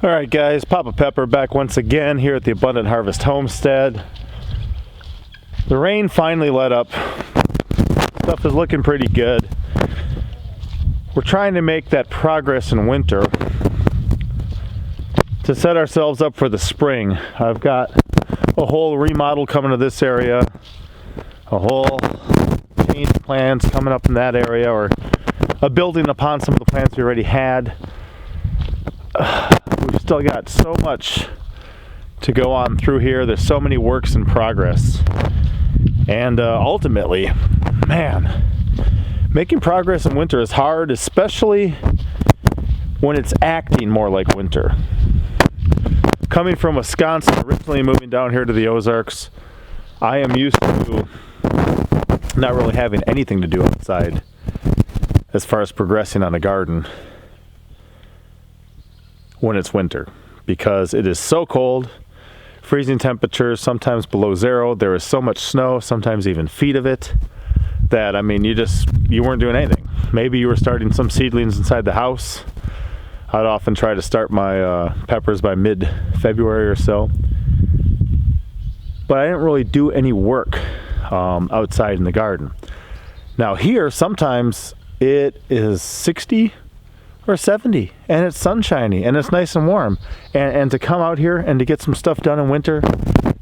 All right, guys, Papa Pepper back once again here at the Abundant Harvest Homestead. The rain finally let up. Stuff is looking pretty good. We're trying to make that progress in winter to set ourselves up for the spring. I've got a whole remodel coming to this area, a whole change of plans coming up in that area, or a building upon some of the plans we already had. We've still got so much to go on through here. There's so many works in progress. And ultimately, man, making progress in winter is hard, especially when it's acting more like winter. Coming from Wisconsin, originally moving down here to the Ozarks, I am used to not really having anything to do outside as far as progressing on a garden when it's winter, because it is so cold, freezing temperatures, sometimes below zero. There is so much snow, sometimes even feet of it, that I mean, you weren't doing anything. Maybe you were starting some seedlings inside the house. I'd often try to start my peppers by mid-February or so, but I didn't really do any work outside in the garden. Now here, sometimes it is 60 or 70 and it's sunshiny and it's nice and warm, and to come out here and to get some stuff done in winter,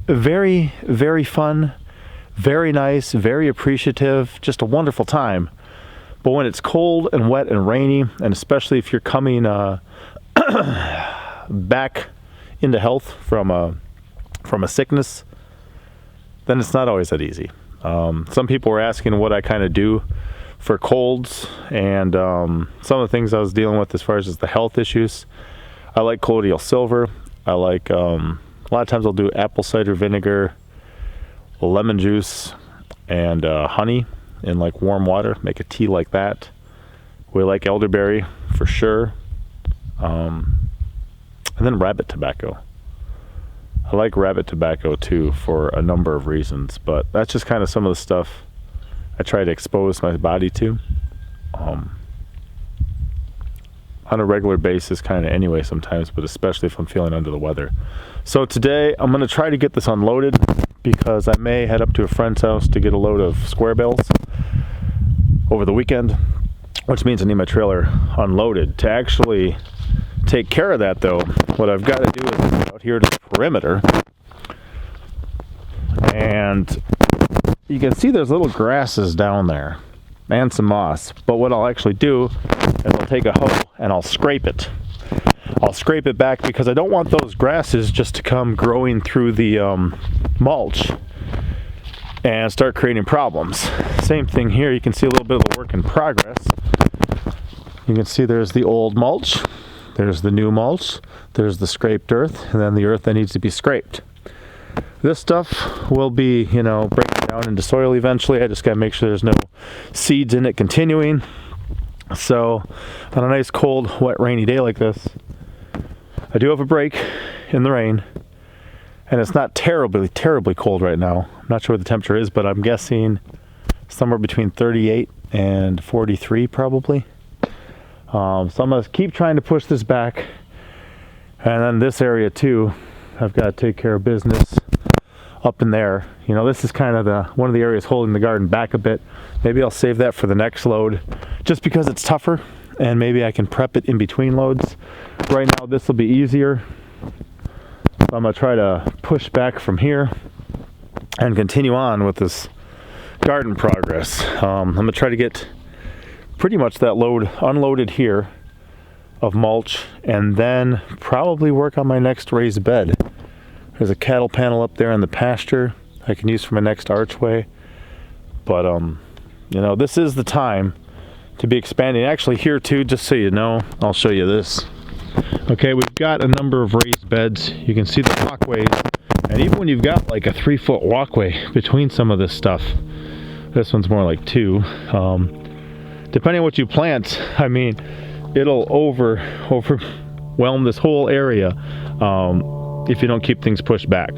very, very fun, very nice, very appreciative, just a wonderful time. But when it's cold and wet and rainy, and especially if you're coming back into health from a sickness, then it's not always that easy. Some people were asking what I kind of do for colds, and some of the things I was dealing with as far as the health issues. I like colloidal silver. I like, a lot of times I'll do apple cider vinegar, lemon juice, and honey in like warm water, make a tea like that. We like elderberry for sure. And then rabbit tobacco. I like rabbit tobacco too for a number of reasons, but that's just kind of some of the stuff I try to expose my body to on a regular basis kind of anyway sometimes, but especially if I'm feeling under the weather. So today I'm going to try to get this unloaded, because I may head up to a friend's house to get a load of square bales over the weekend, which means I need my trailer unloaded. To actually take care of that though, what I've got to do is go out here to the perimeter, and you can see there's little grasses down there and some moss, but what I'll actually do is I'll take a hoe and I'll scrape it. I'll scrape it back because I don't want those grasses just to come growing through the mulch and start creating problems. Same thing here, you can see a little bit of the work in progress. You can see there's the old mulch, there's the new mulch, there's the scraped earth, and then the earth that needs to be scraped. This stuff will be, breaking down into soil eventually. I just got to make sure there's no seeds in it continuing. So on a nice cold, wet, rainy day like this, I do have a break in the rain, and it's not terribly cold right now. I'm not sure what the temperature is, but I'm guessing somewhere between 38 and 43 probably. So I'm going to keep trying to push this back. And then this area too, I've got to take care of business up in there. This is kind of one of the areas holding the garden back a bit. Maybe I'll save that for the next load just because it's tougher, and maybe I can prep it in between loads. Right now this will be easier. So I'm going to try to push back from here and continue on with this garden progress. I'm going to try to get pretty much that load unloaded here of mulch, and then probably work on my next raised bed. There's a cattle panel up there in the pasture I can use for my next archway. But this is the time to be expanding. Actually here too, just so you know, I'll show you this. Okay, we've got a number of raised beds. You can see the walkways, and even when you've got like a 3-foot walkway between some of this stuff, this one's more like 2. Depending on what you plant, I mean, it'll overwhelm this whole area if you don't keep things pushed back.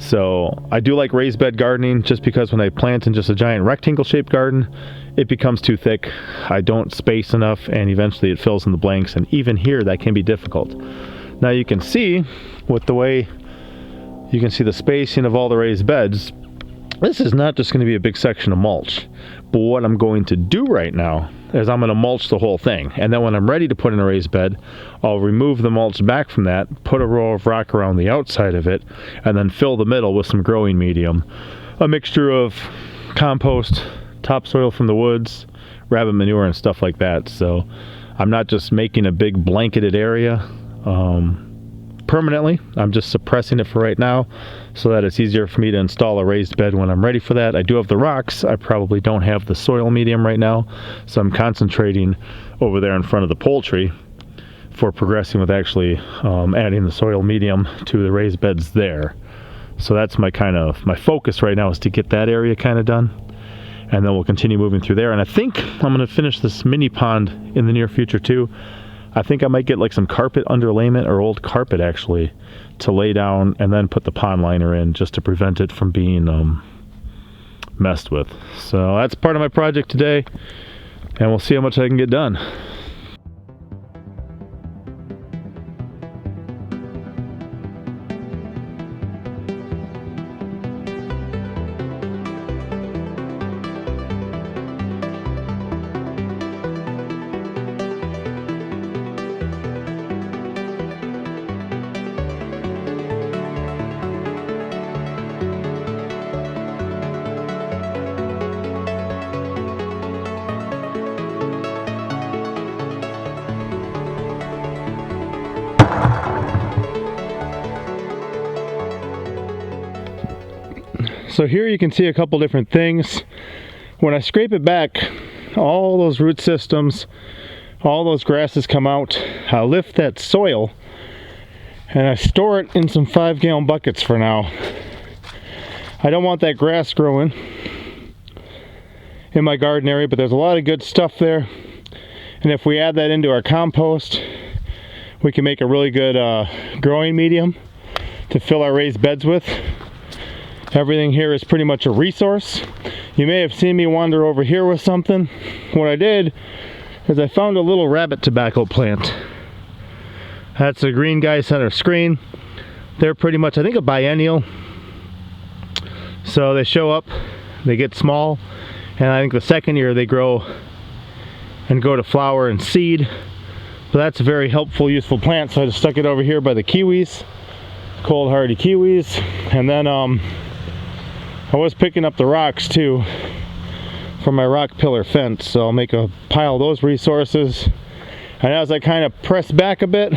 So I do like raised bed gardening, just because when I plant in just a giant rectangle shaped garden, it becomes too thick. I don't space enough, and eventually it fills in the blanks, and even here that can be difficult. Now you can see with the way you can see the spacing of all the raised beds, this is not just going to be a big section of mulch. But what I'm going to do right now is I'm going to mulch the whole thing. And then when I'm ready to put in a raised bed, I'll remove the mulch back from that, put a row of rock around the outside of it, and then fill the middle with some growing medium. A mixture of compost, topsoil from the woods, rabbit manure, and stuff like that. So I'm not just making a big blanketed area permanently. I'm just suppressing it for right now so that it's easier for me to install a raised bed when I'm ready for that. I do have the rocks. I probably don't have the soil medium right now, so I'm concentrating over there in front of the poultry for progressing with actually adding the soil medium to the raised beds there. So that's my focus right now, is to get that area kind of done, and then we'll continue moving through there. And I think I'm going to finish this mini pond in the near future too. I think I might get like some carpet underlayment, or old carpet actually, to lay down and then put the pond liner in, just to prevent it from being messed with. So that's part of my project today, and we'll see how much I can get done. So here you can see a couple different things. When I scrape it back, all those root systems, all those grasses come out. I lift that soil and I store it in some 5-gallon buckets for now. I don't want that grass growing in my garden area, but there's a lot of good stuff there. And if we add that into our compost, we can make a really good growing medium to fill our raised beds with. Everything here is pretty much a resource. You may have seen me wander over here with something. What I did is I found a little rabbit tobacco plant. That's a green guy center screen. They're pretty much, I think, a biennial. So they show up, they get small, and I think the second year they grow and go to flower and seed. But that's a very helpful, useful plant. So I just stuck it over here by the kiwis, cold hardy kiwis. And then I was picking up the rocks too from my rock pillar fence, so I'll make a pile of those resources. And as I kind of press back a bit,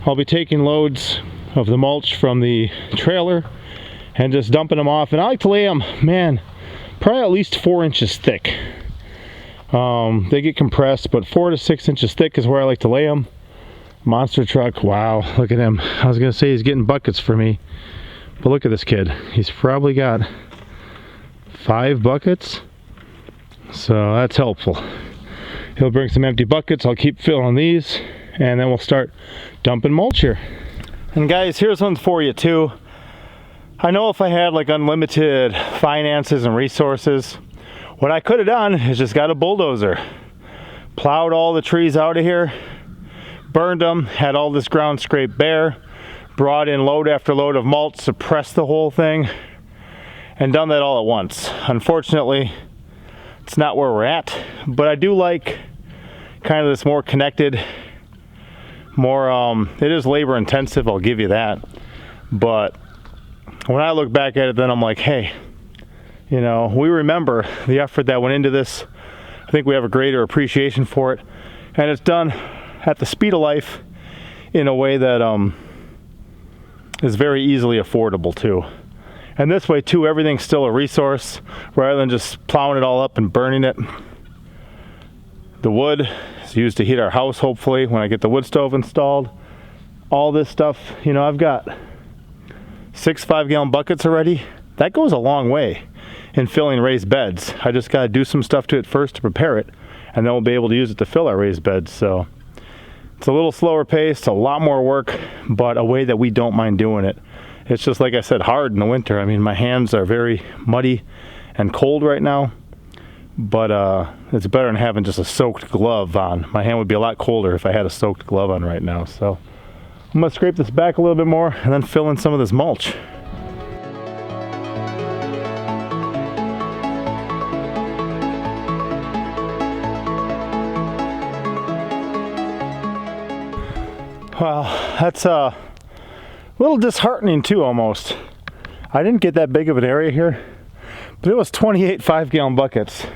I'll be taking loads of the mulch from the trailer and just dumping them off. And I like to lay them, man, probably at least 4 inches thick. They get compressed, but 4 to 6 inches thick is where I like to lay them. Monster truck, wow, look at him. I was gonna say he's getting buckets for me, but look at this kid. He's probably got 5 buckets, so that's helpful. He'll bring some empty buckets. I'll keep filling these, and then we'll start dumping mulch here. And guys, here's one for you too. I know if I had like unlimited finances and resources, what I could have done is just got a bulldozer, plowed all the trees out of here, burned them, had all this ground scraped bare, brought in load after load of mulch, suppressed the whole thing, and done that all at once. Unfortunately, it's not where we're at, but I do like kind of this more connected, more, it is labor intensive, I'll give you that. But when I look back at it, then I'm like, hey, you know, we remember the effort that went into this. I think we have a greater appreciation for it, and it's done at the speed of life in a way that is very easily affordable too. And this way too, everything's still a resource rather than just plowing it all up and burning it. The wood is used to heat our house, hopefully, when I get the wood stove installed. All this stuff, you know, I've got 6 5-gallon buckets already. That goes a long way in filling raised beds. I just got to do some stuff to it first to prepare it, and then we'll be able to use it to fill our raised beds. So it's a little slower paced, a lot more work, but a way that we don't mind doing it. It's just, like I said, hard in the winter. I mean, my hands are very muddy and cold right now, but it's better than having just a soaked glove on. My hand would be a lot colder if I had a soaked glove on right now. So I'm gonna scrape this back a little bit more and then fill in some of this mulch. Well, that's a little disheartening too, almost. I didn't get that big of an area here, but it was 28 5-gallon buckets.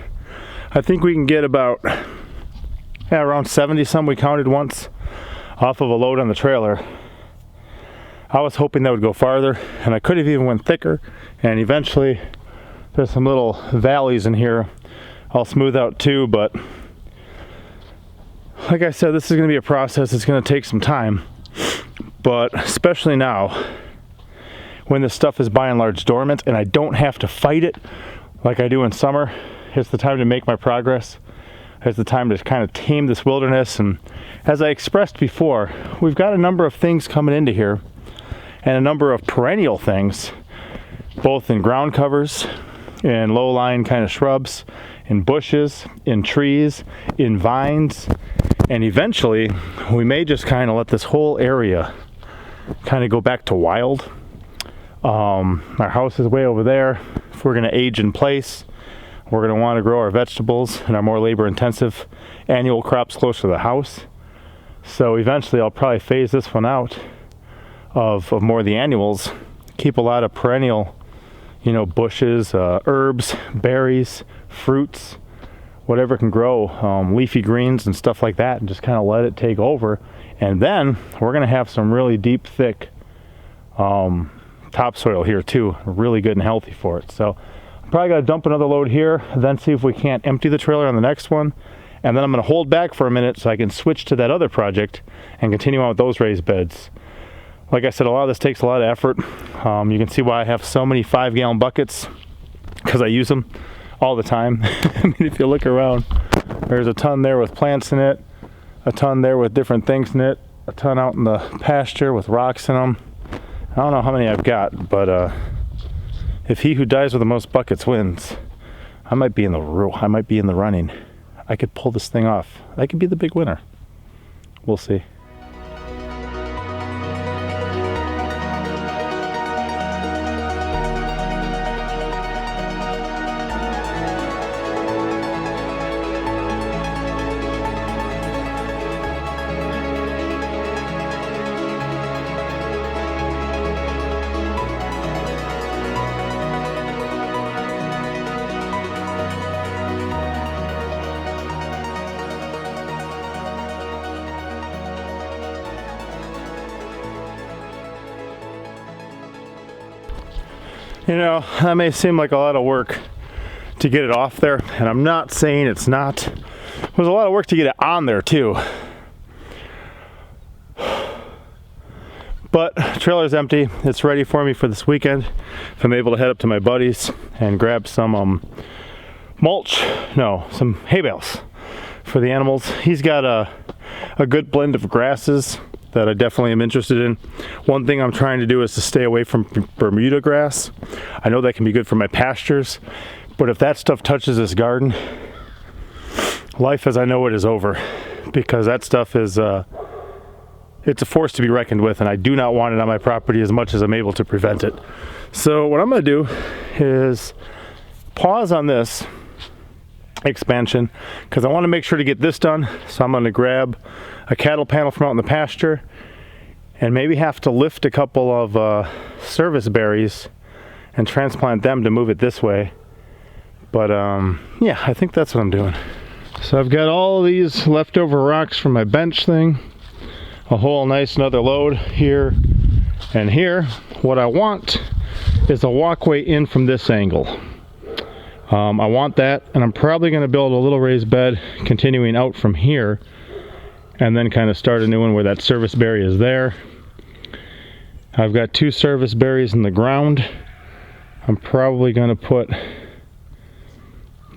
I think we can get about around 70 some we counted once off of a load on the trailer. I was hoping that would go farther, and I could have even went thicker, and eventually there's some little valleys in here I'll smooth out too, but like I said, this is going to be a process. It's going to take some time, but especially now when this stuff is by and large dormant and I don't have to fight it like I do in summer, it's the time to make my progress. It's the time to kind of tame this wilderness. And as I expressed before, we've got a number of things coming into here and a number of perennial things, both in ground covers, in low-lying kind of shrubs, in bushes, in trees, in vines. And eventually, we may just kind of let this whole area kind of go back to wild. Our house is way over there. If we're going to age in place, we're going to want to grow our vegetables and our more labor-intensive annual crops closer to the house. So eventually, I'll probably phase this one out of more of the annuals. Keep a lot of perennial, bushes, herbs, berries, fruits, whatever can grow, leafy greens and stuff like that, and just kind of let it take over. And then we're going to have some really deep, thick topsoil here too, really good and healthy for it. So I'm probably going to dump another load here, then see if we can't empty the trailer on the next one. And then I'm going to hold back for a minute so I can switch to that other project and continue on with those raised beds. Like I said, a lot of this takes a lot of effort. You can see why I have so many 5-gallon buckets, because I use them all the time. I mean, if you look around, there's a ton there with plants in it, a ton there with different things in it, a ton out in the pasture with rocks in them. I don't know how many I've got, but if he who dies with the most buckets wins, I might be in the running. I could pull this thing off. I could be the big winner. We'll see. That may seem like a lot of work to get it off there, and I'm not saying it's not. There's a lot of work to get it on there too. But trailer's empty. It's ready for me for this weekend. If I'm able to head up to my buddy's and grab some some hay bales for the animals. He's got a good blend of grasses that I definitely am interested in. One thing I'm trying to do is to stay away from Bermuda grass. I know that can be good for my pastures, but if that stuff touches this garden, life as I know it is over, because that stuff is it's a force to be reckoned with, and I do not want it on my property as much as I'm able to prevent it. So what I'm going to do is pause on this expansion, because I want to make sure to get this done. So I'm going to grab a cattle panel from out in the pasture and maybe have to lift a couple of service berries and transplant them to move it this way. But yeah, I think that's what I'm doing. So I've got all of these leftover rocks from my bench thing, a whole nice another load here and here. What I want is a walkway in from this angle. I want that, and I'm probably going to build a little raised bed continuing out from here, and then kind of start a new one where that service berry is there. I've got 2 service berries in the ground. I'm probably going to put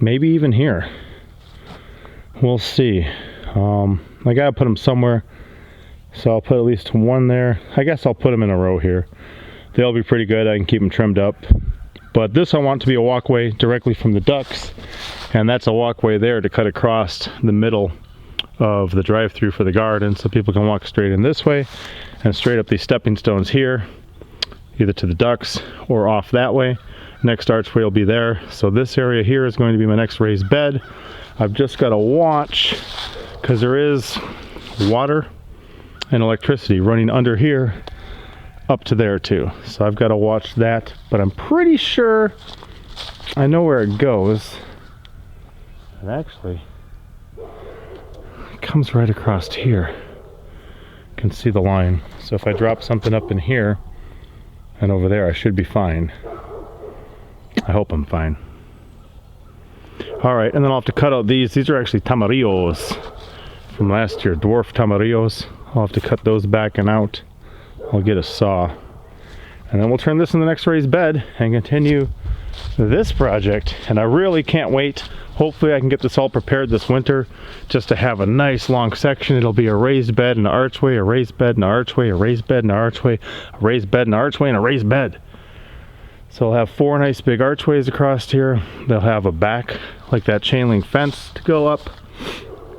maybe even here. We'll see. I gotta put them somewhere, so I'll put at least one there. I guess I'll put them in a row here. They'll be pretty good. I can keep them trimmed up. But this I want to be a walkway directly from the ducks, and that's a walkway there to cut across the middle of the drive-through for the garden, so people can walk straight in this way and straight up these stepping stones here, either to the ducks or off that way. Next archway will be there. So this area here is going to be my next raised bed. I've just got to watch, because there is water and electricity running under here up to there too. So I've got to watch that, but I'm pretty sure I know where it goes. And actually, it comes right across here. You can see the line. So if I drop something up in here and over there, I should be fine. I hope I'm fine. All right, and then I'll have to cut out these. These are actually tamarillos from last year, dwarf tamarillos. I'll have to cut those back and out. I'll get a saw. And then we'll turn this in the next raised bed and continue this project. And I really can't wait. Hopefully I can get this all prepared this winter just to have a nice long section. It'll be a raised bed and an archway, a raised bed and an archway, a raised bed and an archway, a raised bed and an archway, and a raised bed. So I'll have 4 nice big archways across here. They'll have a back like that chain link fence to go up.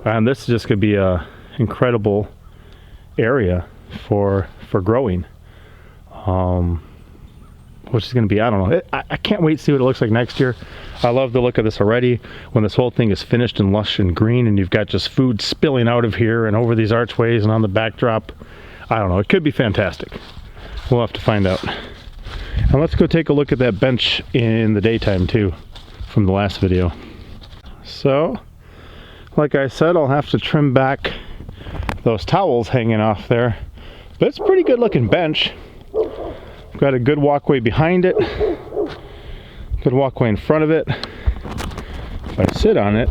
And this is just gonna be a incredible area for growing. Which is going to be, I don't know, I can't wait to see what it looks like next year. I love the look of this already. When this whole thing is finished and lush and green and you've got just food spilling out of here and over these archways and on the backdrop, I don't know, it could be fantastic. We'll have to find out. And let's go take a look at that bench in the daytime too, from the last video. So, like I said, I'll have to trim back those towels hanging off there. But it's a pretty good looking bench. Got a good walkway behind it, good walkway in front of it. If I sit on it,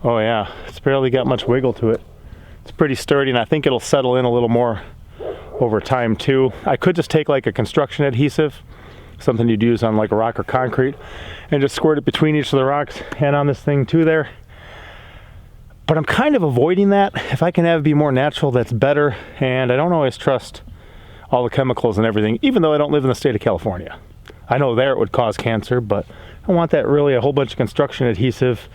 oh yeah, it's barely got much wiggle to it. It's pretty sturdy, and I think it'll settle in a little more over time too. I could just take like a construction adhesive, something you'd use on like a rock or concrete, and just squirt it between each of the rocks and on this thing too there. But I'm kind of avoiding that. If I can have it be more natural, that's better. And I don't always trust all the chemicals and everything, even though I don't live in the state of California. I know there it would cause cancer, but I don't want that really a whole bunch of construction adhesive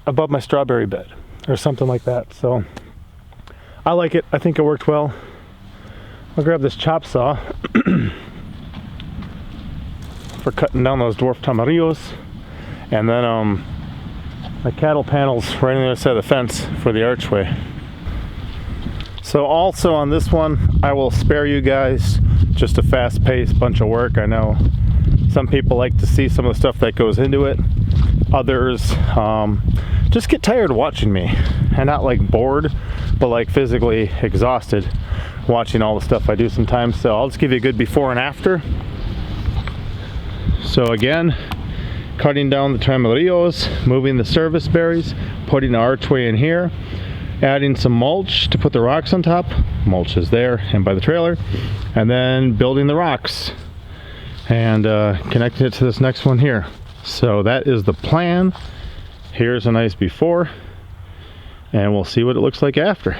above my strawberry bed or something like that. So I like it. I think it worked well. I'll grab this chop saw for cutting down those dwarf tamarillos. And then my cattle panels right on the other side of the fence for the archway. So also on this one, I will spare you guys just a fast-paced bunch of work. I know some people like to see some of the stuff that goes into it. Others just get tired watching me, and not like bored, but like physically exhausted watching all the stuff I do sometimes. So I'll just give you a good before and after. So again, cutting down the tamarillos, moving the service berries, putting an archway in here, adding some mulch to put the rocks on top. Mulch is there and by the trailer. And then building the rocks and connecting it to this next one here. So that is the plan. Here's a nice before, and we'll see what it looks like after.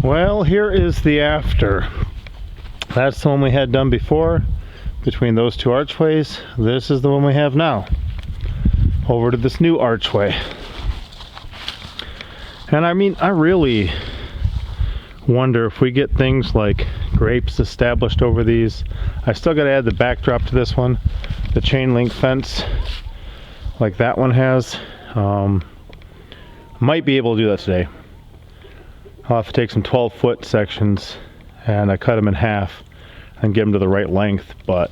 Well, here is the after. That's the one we had done before. Between those two archways, this is the one we have now. Over to this new archway. And I mean, I really wonder if we get things like grapes established over these. I still got to add the backdrop to this one, the chain link fence like that one has. Might be able to do that today. I'll have to take some 12-foot sections and I cut them in half and get them to the right length. But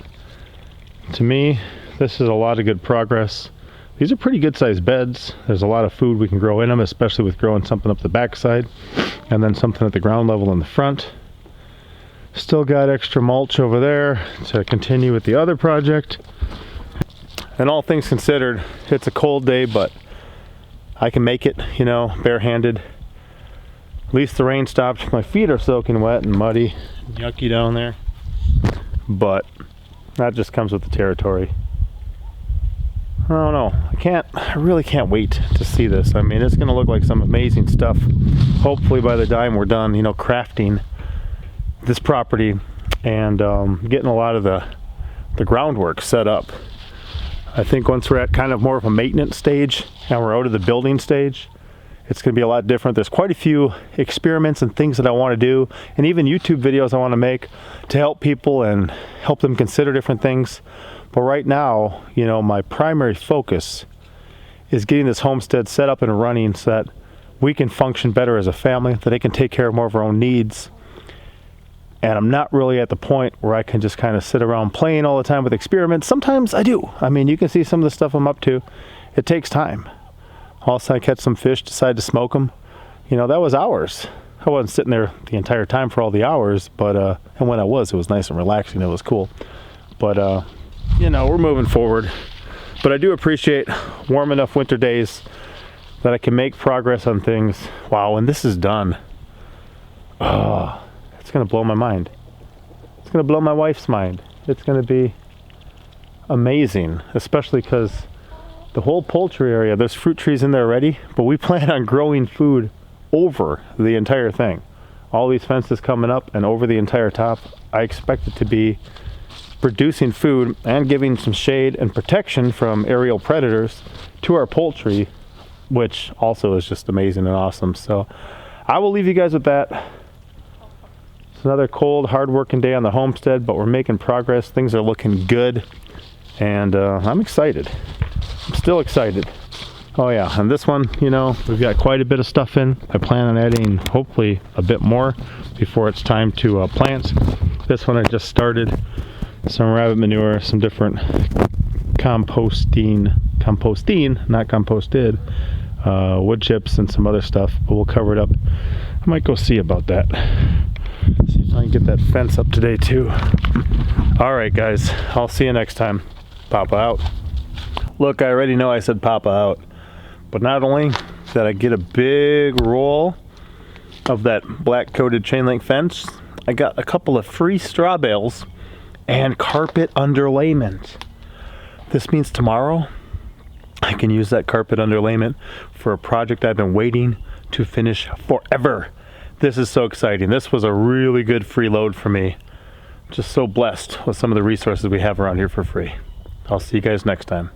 to me, this is a lot of good progress. These are pretty good sized beds. There's a lot of food we can grow in them, especially with growing something up the backside and then something at the ground level in the front. Still got extra mulch over there to continue with the other project. And all things considered, it's a cold day, but I can make it, you know, barehanded. At least the rain stopped. My feet are soaking wet and muddy, yucky down there. But that just comes with the territory. I don't know. I really can't wait to see this. I mean, it's going to look like some amazing stuff. Hopefully by the time we're done, you know, crafting this property and getting a lot of the groundwork set up. I think once we're at kind of more of a maintenance stage and we're out of the building stage, it's going to be a lot different. There's quite a few experiments and things that I want to do, and even YouTube videos I want to make to help people and help them consider different things. But right now, you know, my primary focus is getting this homestead set up and running so that we can function better as a family, that they can take care of more of our own needs. And I'm not really at the point where I can just kind of sit around playing all the time with experiments. Sometimes I do. I mean, you can see some of the stuff I'm up to. It takes time. All of a sudden I catch some fish, decide to smoke them. You know, that was hours. I wasn't sitting there the entire time for all the hours, but and when I was, it was nice and relaxing. It was cool. But you know, we're moving forward. But I do appreciate warm enough winter days that I can make progress on things. Wow, when this is done, it's gonna blow my mind. It's gonna blow my wife's mind. It's gonna be amazing, especially because the whole poultry area, there's fruit trees in there already, but we plan on growing food over the entire thing. All these fences coming up and over the entire top. I expect it to be producing food and giving some shade and protection from aerial predators to our poultry, which also is just amazing and awesome. So I will leave you guys with that. It's another cold, hard-working day on the homestead, but we're making progress. Things are looking good, and I'm excited. I'm still excited. Oh yeah, and this one, you know, we've got quite a bit of stuff in. I plan on adding hopefully a bit more before it's time to plant. This one I just started. Some rabbit manure, some different composting, not composted, wood chips and some other stuff, but we'll cover it up. I might go see about that. See if I can get that fence up today too. All right guys, I'll see you next time. Papa out. Look, I already know I said Papa out, but not only did I get a big roll of that black coated chain link fence, I got a couple of free straw bales and carpet underlayment. This means tomorrow I can use that carpet underlayment for a project I've been waiting to finish forever. This is so exciting. This was a really good free load for me. Just so blessed with some of the resources we have around here for free. I'll see you guys next time.